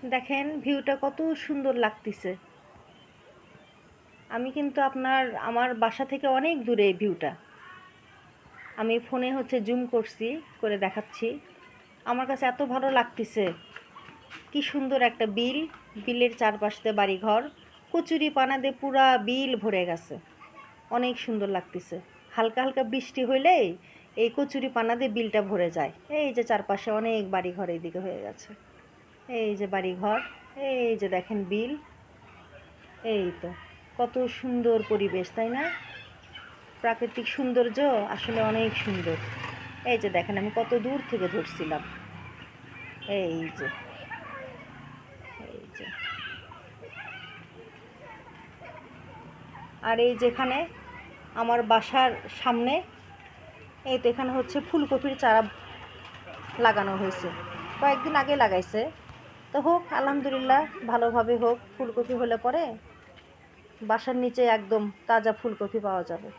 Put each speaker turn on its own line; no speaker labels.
দেখেন ভিউটা কত সুন্দর লাগতেছে। আমি কিন্তু আমার বাসা থেকে অনেক দূরে এই ভিউটা। আমি ফোনে জুম করছি, করে দেখাচ্ছি। আমার কাছে এত ভালো লাগতেছে। কি সুন্দর একটা বিল, বিলের চারপাশ দিয়ে বাড়িঘর, কচুরি পানা দিয়ে পুরা বিল ভরে গেছে। অনেক সুন্দর লাগতেছে। হালকা হালকা বৃষ্টি হইলেই এই কচুরি পানা দিয়ে বিলটা ভরে যায়। এই যে চারপাশে অনেক বাড়িঘর এইদিকে হয়ে গেছে। এই যে বাড়িঘর, এই যে দেখেন বিল। এই তো কত সুন্দর পরিবেশ, তাই না? প্রাকৃতিক সৌন্দর্য আসলে অনেক সুন্দর। এই যে দেখেন আমি কত দূর থেকে ধরছিলাম। এই যে এই যে আর এই যেখানে আমার বাসার সামনে, এই তো এখানে ফুলকপির চারা লাগানো হয়েছে। কয়েকদিন আগে লাগাইছে। তো হোক, আলহামদুলিল্লাহ, ভালোভাবে হোক। ফুলকপি হলে পরে বাসার নিচে একদম তাজা ফুলকপি পাওয়া যাবে।